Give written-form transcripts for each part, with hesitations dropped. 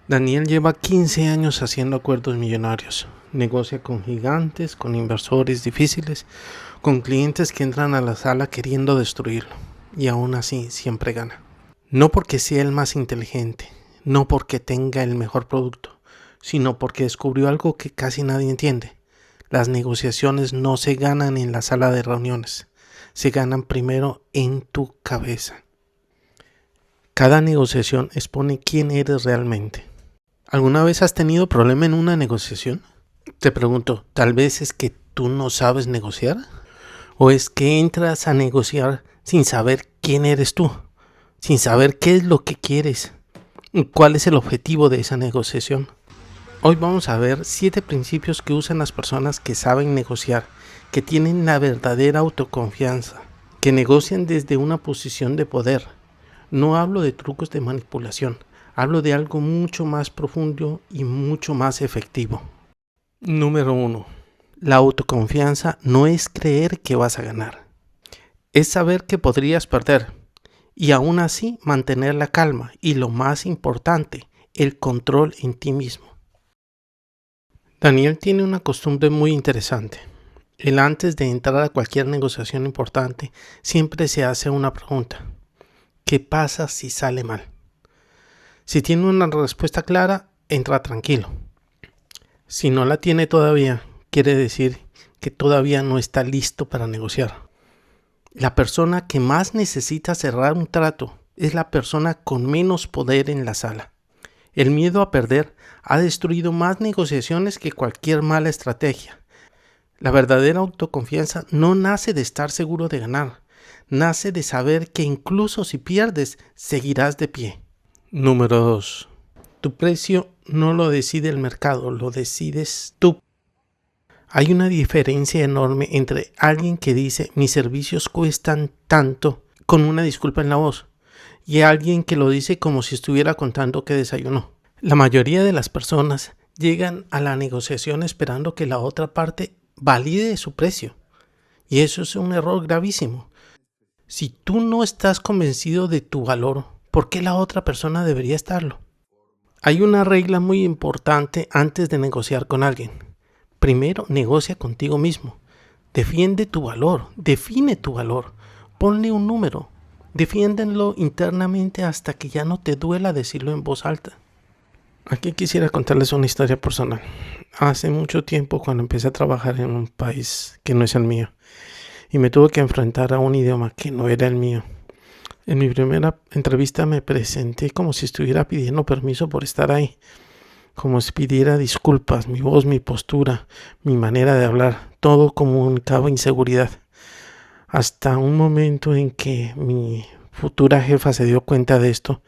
Daniel lleva 15 años haciendo acuerdos millonarios. Negocia con gigantes, con inversores difíciles, con clientes que entran a la sala queriendo destruirlo. Y aún así siempre gana. No porque sea el más inteligente, no porque tenga el mejor producto, sino porque descubrió algo que casi nadie entiende. Las negociaciones no se ganan en la sala de reuniones, se ganan primero en tu cabeza. Cada negociación expone quién eres realmente. ¿Alguna vez has tenido problema en una negociación? Te pregunto, ¿tal vez es que tú no sabes negociar? ¿O es que entras a negociar sin saber quién eres tú? Sin saber qué es lo que quieres y cuál es el objetivo de esa negociación. Hoy vamos a ver 7 principios que usan las personas que saben negociar, que tienen la verdadera autoconfianza, que negocian desde una posición de poder. No hablo de trucos de manipulación, hablo de algo mucho más profundo y mucho más efectivo. Número 1. La autoconfianza no es creer que vas a ganar. Es saber que podrías perder y aún así mantener la calma y, lo más importante, el control en ti mismo. Daniel tiene una costumbre muy interesante. Él, antes de entrar a cualquier negociación importante, siempre se hace una pregunta. ¿Qué pasa si sale mal? Si tiene una respuesta clara, entra tranquilo. Si no la tiene todavía, quiere decir que todavía no está listo para negociar. La persona que más necesita cerrar un trato es la persona con menos poder en la sala. El miedo a perder ha destruido más negociaciones que cualquier mala estrategia. La verdadera autoconfianza no nace de estar seguro de ganar, nace de saber que incluso si pierdes, seguirás de pie. Número 2. Tu precio no lo decide el mercado, lo decides tú. Hay una diferencia enorme entre alguien que dice mis servicios cuestan tanto con una disculpa en la voz y alguien que lo dice como si estuviera contando que desayunó. La mayoría de las personas llegan a la negociación esperando que la otra parte valide su precio y eso es un error gravísimo. Si tú no estás convencido de tu valor, ¿por qué la otra persona debería estarlo? Hay una regla muy importante antes de negociar con alguien. Primero, negocia contigo mismo. Defiende tu valor, define tu valor, ponle un número, defiéndelo internamente hasta que ya no te duela decirlo en voz alta. Aquí quisiera contarles una historia personal. Hace mucho tiempo, cuando empecé a trabajar en un país que no es el mío y me tuve que enfrentar a un idioma que no era el mío. En mi primera entrevista me presenté como si estuviera pidiendo permiso por estar ahí, como si pidiera disculpas, mi voz, mi postura, mi manera de hablar, todo comunicaba inseguridad. Hasta un momento en que mi futura jefa se dio cuenta de esto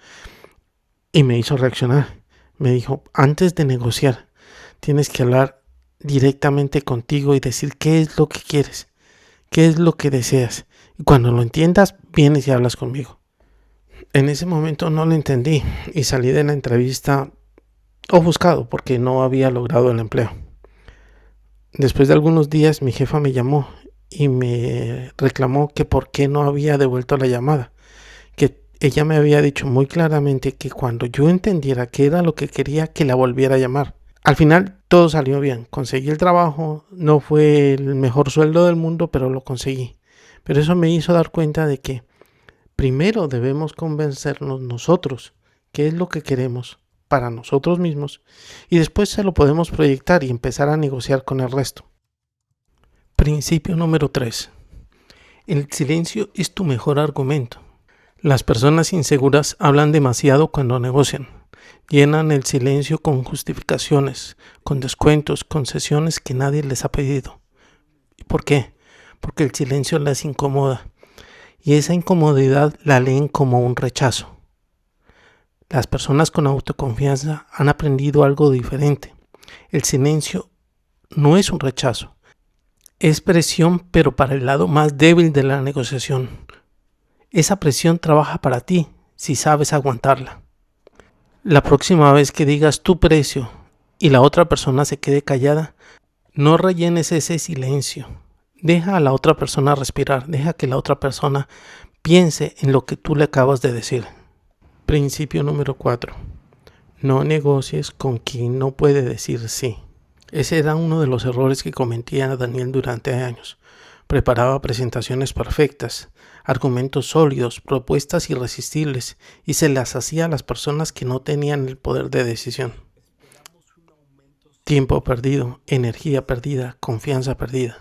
y me hizo reaccionar. Me dijo, antes de negociar, tienes que hablar directamente contigo y decir qué es lo que quieres, qué es lo que deseas. Y cuando lo entiendas, vienes y hablas conmigo. En ese momento no lo entendí y salí de la entrevista ofuscado porque no había logrado el empleo. Después de algunos días mi jefa me llamó y me reclamó que por qué no había devuelto la llamada, que ella me había dicho muy claramente que cuando yo entendiera qué era lo que quería, que la volviera a llamar. Al final todo salió bien, conseguí el trabajo, no fue el mejor sueldo del mundo, pero lo conseguí. Pero eso me hizo dar cuenta de que primero debemos convencernos nosotros qué es lo que queremos para nosotros mismos y después se lo podemos proyectar y empezar a negociar con el resto. Principio número 3. El silencio es tu mejor argumento. Las personas inseguras hablan demasiado cuando negocian. Llenan el silencio con justificaciones, con descuentos, concesiones que nadie les ha pedido. ¿Y por qué? Porque el silencio les incomoda y esa incomodidad la leen como un rechazo. Las personas con autoconfianza han aprendido algo diferente. El silencio no es un rechazo, es presión, pero para el lado más débil de la negociación. Esa presión trabaja para ti si sabes aguantarla. La próxima vez que digas tu precio y la otra persona se quede callada, no rellenes ese silencio. Deja a la otra persona respirar, deja que la otra persona piense en lo que tú le acabas de decir. Principio número 4. No negocies con quien no puede decir sí. Ese era uno de los errores que cometía Daniel durante años. Preparaba presentaciones perfectas, argumentos sólidos, propuestas irresistibles, y se las hacía a las personas que no tenían el poder de decisión. Tiempo perdido, energía perdida, confianza perdida.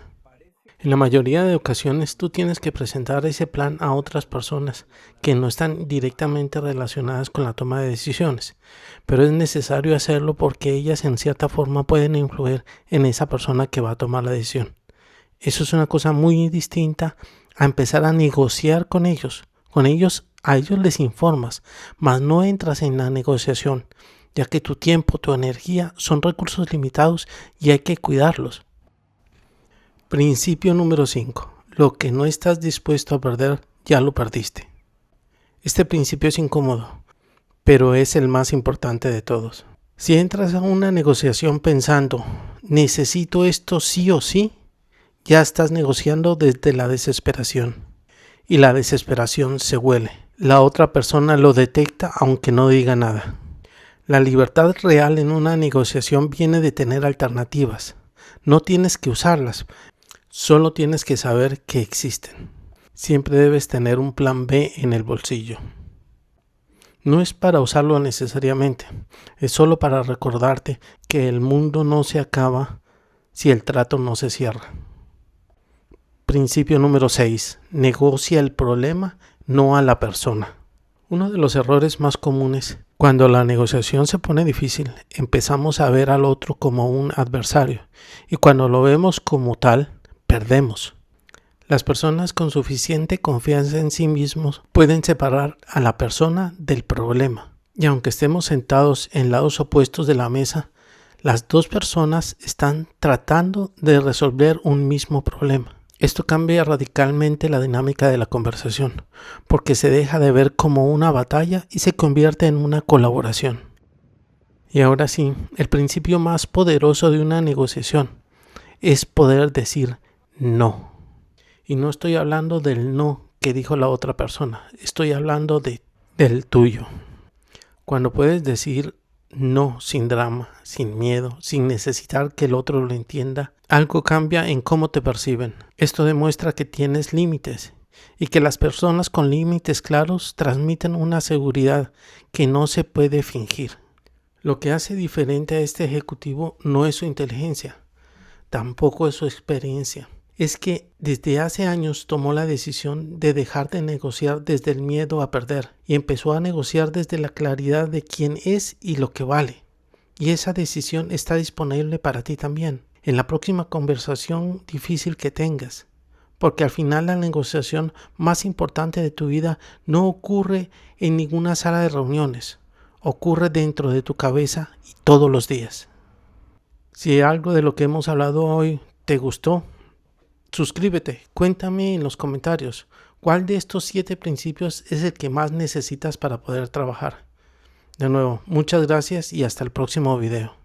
En la mayoría de ocasiones tú tienes que presentar ese plan a otras personas que no están directamente relacionadas con la toma de decisiones, pero es necesario hacerlo porque ellas en cierta forma pueden influir en esa persona que va a tomar la decisión. Eso es una cosa muy distinta a empezar a negociar con ellos. A ellos les informas, mas no entras en la negociación, ya que tu tiempo, tu energía son recursos limitados y hay que cuidarlos. Principio número 5. Lo que no estás dispuesto a perder, ya lo perdiste. Este principio es incómodo, pero es el más importante de todos. Si entras a una negociación pensando, necesito esto sí o sí, ya estás negociando desde la desesperación. Y la desesperación se huele. La otra persona lo detecta aunque no diga nada. La libertad real en una negociación viene de tener alternativas. No tienes que usarlas. Solo tienes que saber que existen. Siempre debes tener un plan B en el bolsillo. No es para usarlo necesariamente, es solo para recordarte que el mundo no se acaba si el trato no se cierra. Principio número 6. Negocia el problema, no a la persona. Uno de los errores más comunes, cuando la negociación se pone difícil, empezamos a ver al otro como un adversario, y cuando lo vemos como tal, perdemos. Las personas con suficiente confianza en sí mismos pueden separar a la persona del problema. Y aunque estemos sentados en lados opuestos de la mesa, las dos personas están tratando de resolver un mismo problema. Esto cambia radicalmente la dinámica de la conversación, porque se deja de ver como una batalla y se convierte en una colaboración. Y ahora sí, el principio más poderoso de una negociación es poder decir no. Y no estoy hablando del no que dijo la otra persona, estoy hablando del tuyo. Cuando puedes decir no sin drama, sin miedo, sin necesitar que el otro lo entienda, algo cambia en cómo te perciben. Esto demuestra que tienes límites y que las personas con límites claros transmiten una seguridad que no se puede fingir. Lo que hace diferente a este ejecutivo no es su inteligencia, tampoco es su experiencia. Es que desde hace años tomó la decisión de dejar de negociar desde el miedo a perder y empezó a negociar desde la claridad de quién es y lo que vale. Y esa decisión está disponible para ti también, en la próxima conversación difícil que tengas. Porque al final la negociación más importante de tu vida no ocurre en ninguna sala de reuniones, ocurre dentro de tu cabeza y todos los días. Si algo de lo que hemos hablado hoy te gustó, suscríbete, cuéntame en los comentarios cuál de estos 7 principios es el que más necesitas para poder trabajar. De nuevo, muchas gracias y hasta el próximo video.